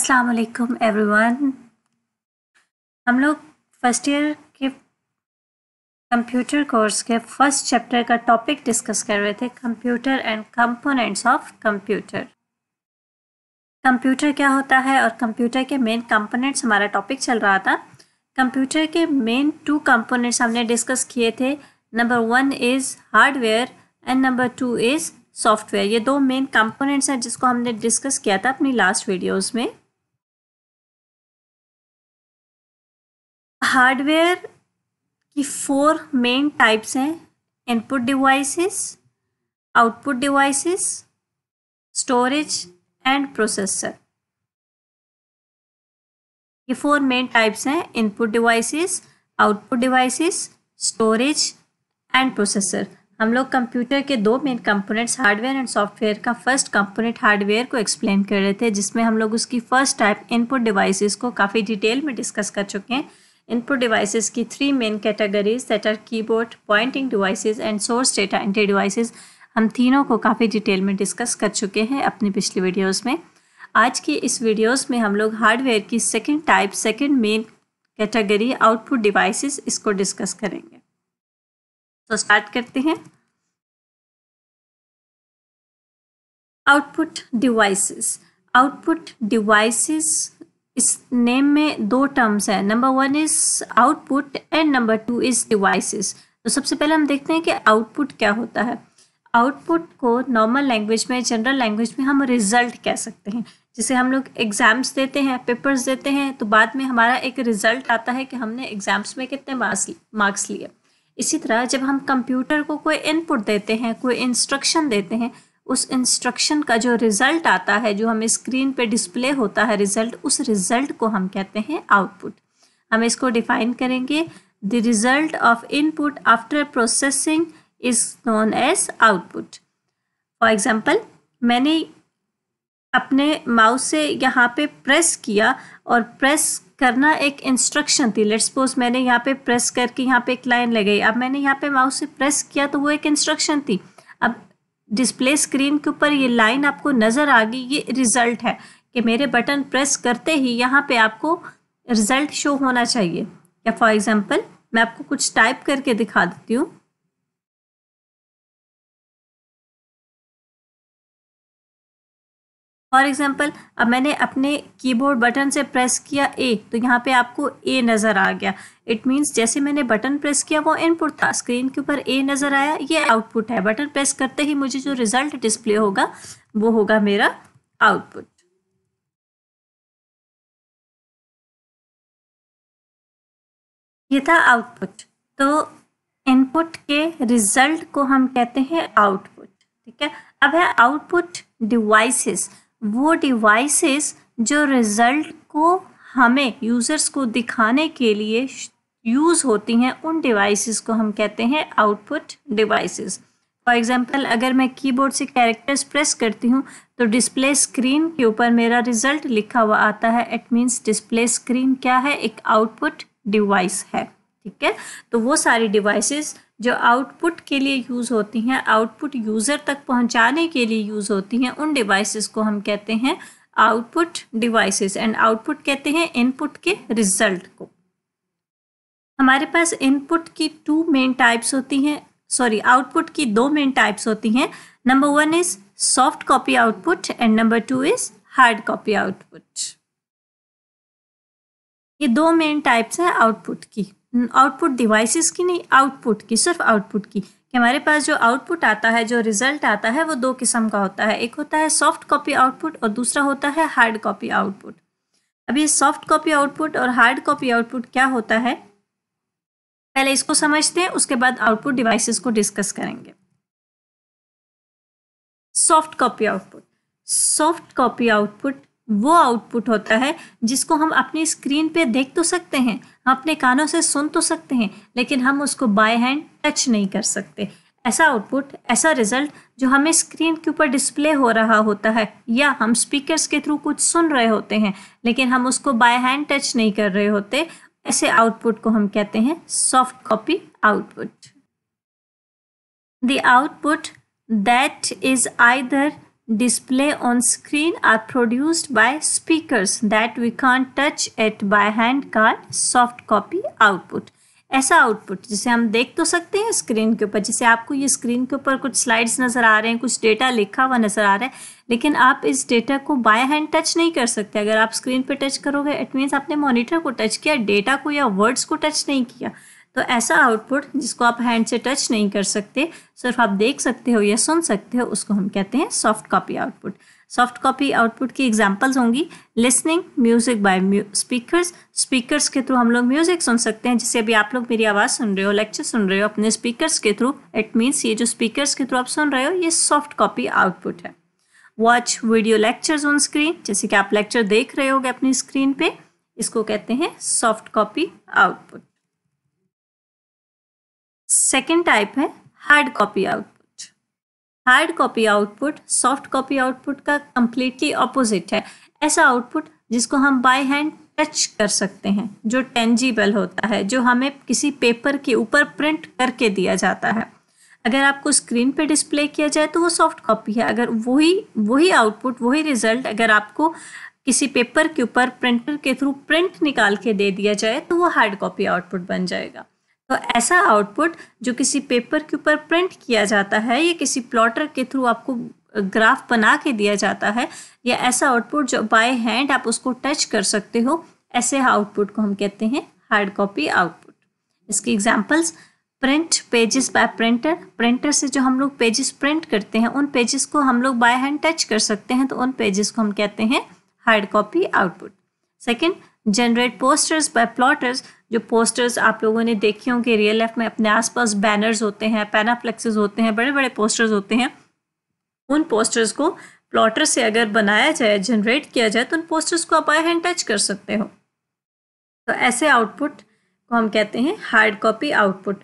अस्सलाम वालेकुम एवरीवन। हम लोग फर्स्ट ईयर के कंप्यूटर कोर्स के फर्स्ट चैप्टर का टॉपिक डिस्कस कर रहे थे, computer and components of computer. Computer क्या होता है और कंप्यूटर के मेन कंपोनेंट्स हमारा टॉपिक चल रहा था। कंप्यूटर के मेन 2 कंपोनेंट्स हमने डिस्कस किए थे। Number 1 is hardware and number 2 is software. ये 2 मेन कंपोनेंट्स हैं जिसको हमने डिस्कस किया था अपनी लास्ट वीडियोस में। हार्डवेयर की 4 मेन टाइप्स हैं, input devices, output devices, storage and processor. ये 4 मेन टाइप्स हैं, input devices, output devices, storage and processor. हम लोग कंप्यूटर के 2 main components hardware and software का फर्स्ट कंपोनेंट हार्डवेयर को एक्सप्लेन कर रहे थे, जिसमें हम लोग उसकी फर्स्ट टाइप इनपुट डिवाइसेस को काफ़ी डिटेल में डिस्कस कर चुके हैं। इनपुट डिवाइसेस की 3 main categories that are keyboard, pointing devices and source data entry devices. हम तीनों को काफ़ी डिटेल में डिस्कस कर चुके हैं अपनी पिछली वीडियोस में। आज की इस वीडियोस में हम लोग हार्डवेयर की second type, second main category output devices, इसको डिस्कस करेंगे। तो स्टार्ट करते हैं। Output devices. आउटपुट डिवाइसेस, इस नेम में 2 टर्म्स हैं। Number 1 is output and number 2 is devices. तो सबसे पहले हम देखते हैं कि आउटपुट क्या होता है। आउटपुट को नॉर्मल लैंग्वेज में, जनरल लैंग्वेज में हम रिजल्ट कह सकते हैं। जैसे हम लोग एग्जाम्स देते हैं, पेपर्स देते हैं, तो बाद में हमारा एक रिजल्ट आता है कि हमने एग्जाम्स में कितने मार्क्स लिए। इसी तरह जब हम कंप्यूटर को कोई इनपुट देते हैं, कोई इंस्ट्रक्शन देते हैं, उस इंस्ट्रक्शन का जो रिजल्ट आता है, जो हमें स्क्रीन पे डिस्प्ले होता है रिजल्ट, उस रिजल्ट को हम कहते हैं आउटपुट। हम इसको डिफाइन करेंगे। The result of input after processing is known as output. For example, मैंने अपने माउस से यहाँ पे प्रेस किया और प्रेस करना एक इंस्ट्रक्शन थी। लेट्स सपोज मैंने यहाँ पे प्रेस करके यहाँ पे एक लाइन लगाई। अब मैंने यहाँ पे माउस से प्रेस किया तो वो एक इंस्ट्रक्शन थी। अब डिस्प्ले स्क्रीन के ऊपर ये लाइन आपको नज़र आ गई, ये रिजल्ट है कि मेरे बटन प्रेस करते ही यहाँ पे आपको रिजल्ट शो होना चाहिए। या फॉर एग्जांपल मैं आपको कुछ टाइप करके दिखा देती हूँ। फॉर एग्जाम्पल, अब मैंने अपने कीबोर्ड बटन से प्रेस किया ए, तो यहाँ पे आपको ए नज़र आ गया। इट मीन्स जैसे मैंने बटन प्रेस किया वो इनपुट था, स्क्रीन के ऊपर ए नज़र आया, ये आउटपुट है। बटन प्रेस करते ही मुझे जो रिजल्ट डिस्प्ले होगा वो होगा मेरा आउटपुट। ये था आउटपुट। तो इनपुट के रिजल्ट को हम कहते हैं आउटपुट। ठीक है। अब है आउटपुट डिवाइसेस। वो डिवाइसेस जो रिजल्ट को हमें यूज़र्स को दिखाने के लिए यूज़ होती हैं, उन डिवाइसेस को हम कहते हैं आउटपुट डिवाइसेस। फॉर एग्जांपल, अगर मैं कीबोर्ड से कैरेक्टर्स प्रेस करती हूँ तो डिस्प्ले स्क्रीन के ऊपर मेरा रिजल्ट लिखा हुआ आता है। इट मीन्स डिस्प्ले स्क्रीन क्या है? एक आउटपुट डिवाइस है। ठीक है। तो वो सारी डिवाइसेस जो आउटपुट के लिए यूज़ होती हैं, आउटपुट यूज़र तक पहुंचाने के लिए यूज़ होती हैं, उन डिवाइसेस को हम कहते हैं आउटपुट डिवाइसेस। एंड आउटपुट कहते हैं इनपुट के रिजल्ट को। हमारे पास इनपुट की 2 मेन टाइप्स होती हैं, आउटपुट की 2 मेन टाइप्स होती हैं। Number 1 is soft copy output and number 2 is hard copy output. ये 2 मेन टाइप्स हैं आउटपुट की, आउटपुट डिवाइसेस की नहीं, आउटपुट की, सिर्फ आउटपुट की। कि हमारे पास जो आउटपुट आता है, जो रिजल्ट आता है, वो 2 किस्म का होता है। एक होता है सॉफ्ट कॉपी आउटपुट और दूसरा होता है हार्ड कॉपी आउटपुट। अब ये सॉफ्ट कॉपी आउटपुट और हार्ड कॉपी आउटपुट क्या होता है, पहले इसको समझते हैं, उसके बाद आउटपुट डिवाइसेस को डिस्कस करेंगे। Soft copy output. Soft copy output वो आउटपुट होता है जिसको हम अपनी स्क्रीन पे देख तो सकते हैं, हम अपने कानों से सुन तो सकते हैं, लेकिन हम उसको बाय हैंड टच नहीं कर सकते। ऐसा आउटपुट, ऐसा रिजल्ट जो हमें स्क्रीन के ऊपर डिस्प्ले हो रहा होता है, या हम स्पीकर्स के थ्रू कुछ सुन रहे होते हैं लेकिन हम उसको बाय हैंड टच नहीं कर रहे होते, ऐसे आउटपुट को हम कहते हैं soft copy output. The output that is either display on screen are produced by speakers that we can't touch it by hand called soft copy output. ऐसा आउटपुट जिसे हम देख तो सकते हैं स्क्रीन के ऊपर, जैसे आपको ये स्क्रीन के ऊपर कुछ स्लाइड्स नज़र आ रहे हैं, कुछ डेटा लिखा हुआ नज़र आ रहा है, लेकिन आप इस डेटा को बाय हैंड टच नहीं कर सकते. अगर आप स्क्रीन पे टच करोगे इट मीन्स आपने मॉनिटर को टच किया, डेटा को या वर्ड्स को टच नहीं किया. तो ऐसा आउटपुट जिसको आप हैंड से टच नहीं कर सकते, सिर्फ आप देख सकते हो या सुन सकते हो, उसको हम कहते हैं soft copy output. Soft copy output की एग्जांपल्स होंगी listening music by speakers. Speakers के थ्रू हम लोग म्यूजिक सुन सकते हैं, जैसे अभी आप लोग मेरी आवाज़ सुन रहे हो, लेक्चर सुन रहे हो अपने स्पीकर्स के थ्रू. इट मीन्स ये जो स्पीकर्स के थ्रू आप सुन रहे हो ये सॉफ्ट कॉपी आउटपुट है. Watch video lectures on screen, जैसे कि आप लेक्चर देख रहे होगे अपनी स्क्रीन पे, इसको कहते हैं soft copy output. Second type है hard copy output. Hard copy output soft copy output का कंप्लीटली ऑपोजिट है. ऐसा आउटपुट जिसको हम बाय हैंड टच कर सकते हैं, जो टेंजिबल होता है, जो हमें किसी पेपर के ऊपर प्रिंट करके दिया जाता है. अगर आपको स्क्रीन पे डिस्प्ले किया जाए तो वो सॉफ्ट कॉपी है. अगर वही आउटपुट, वही रिजल्ट अगर आपको किसी पेपर के ऊपर प्रिंटर के थ्रू प्रिंट निकाल के दे दिया जाए तो वो हार्ड कॉपी आउटपुट बन जाएगा. तो ऐसा आउटपुट जो किसी पेपर के ऊपर प्रिंट किया जाता है या किसी प्लॉटर के थ्रू आपको ग्राफ बना के दिया जाता है, या ऐसा आउटपुट जो बाय हैंड आप उसको टच कर सकते हो, ऐसे आउटपुट को हम कहते हैं हार्ड कॉपी आउटपुट. इसकी examples print pages by printer. Printer से जो हम लोग पेजेस प्रिंट करते हैं उन पेजेस को हम लोग बाय हैंड टच कर सकते हैं, तो उन पेजेस को हम कहते हैं hard copy output. Second, generate posters by plotters. जो पोस्टर्स आप लोगों ने देखे होंगे रियल लाइफ में, अपने आसपास बैनर्स होते हैं, पैनाफ्लेक्सेस होते हैं, बड़े बड़े पोस्टर्स होते हैं. उन पोस्टर्स को प्लॉटर से अगर बनाया जाए, जनरेट किया जाए, तो उन पोस्टर्स को आप बाय हैंड टच कर सकते हो. तो ऐसे आउटपुट को हम कहते हैं हार्ड कॉपी आउटपुट.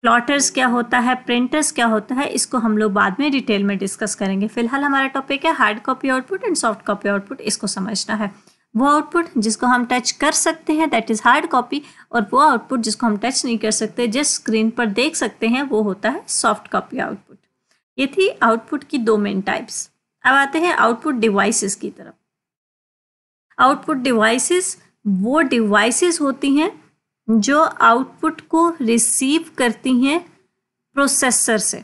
प्लॉटर्स क्या होता है, प्रिंटर्स क्या होता है, इसको हम लोग बाद में डिटेल में डिस्कस करेंगे. फिलहाल हमारा टॉपिक है hard copy output and soft copy output. इसको समझना है. वो आउटपुट जिसको हम टच कर सकते हैं दैट इज हार्ड कॉपी, और वो आउटपुट जिसको हम टच नहीं कर सकते, जिस स्क्रीन पर देख सकते हैं, वो होता है सॉफ्ट कॉपी आउटपुट. ये थी आउटपुट की दो मेन टाइप्स. अब आते हैं आउटपुट डिवाइसेस की तरफ. आउटपुट डिवाइसेस वो डिवाइसेस होती हैं जो आउटपुट को रिसीव करती हैं प्रोसेसर से.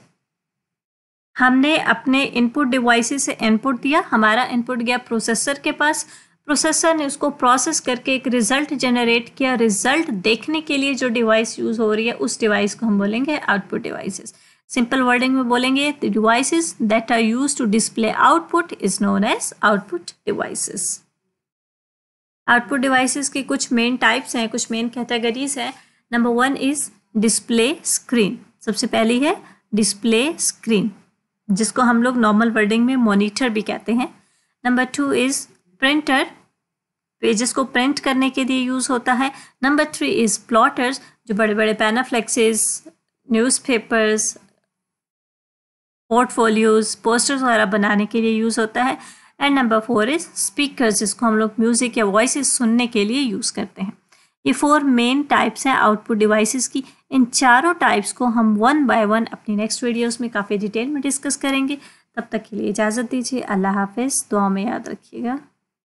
हमने अपने इनपुट डिवाइसेस से इनपुट दिया, हमारा इनपुट गया प्रोसेसर के पास, प्रोसेसर ने उसको प्रोसेस करके एक रिजल्ट जनरेट किया. रिजल्ट देखने के लिए जो डिवाइस यूज हो रही है उस डिवाइस को हम बोलेंगे आउटपुट डिवाइसेस. सिंपल वर्डिंग में बोलेंगे the devices that are used to display output is known as output devices. Output devices की कुछ मेन टाइप्स हैं, कुछ मेन कैटेगरीज हैं. Number 1 is display screen. सबसे पहली है डिस्प्ले स्क्रीन, जिसको हम लोग नॉर्मल वर्डिंग में मॉनिटर भी कहते हैं. नंबर 2 इज प्रिंटर, पेजेस को प्रिंट करने के लिए यूज होता है. नंबर 3 इज प्लॉटर्स, जो बड़े बड़े पैनाफ्लेक्सेस, न्यूज़पेपर्स, पोर्टफोलियोज, पोस्टर्स वगैरह बनाने के लिए यूज होता है. एंड नंबर 4 इज स्पीकर्स, जिसको हम लोग म्यूजिक या वॉइसेस सुनने के लिए यूज करते हैं. ये 4 मेन टाइप्स हैं आउटपुट डिवाइसेस की. इन चारों टाइप्स को हम 1 बाय 1 अपनी नेक्स्ट वीडियोस में काफ़ी डिटेल में डिस्कस करेंगे. तब तक के लिए इजाज़त दीजिए. अल्लाह हाफिज़. दुआ में याद रखिएगा.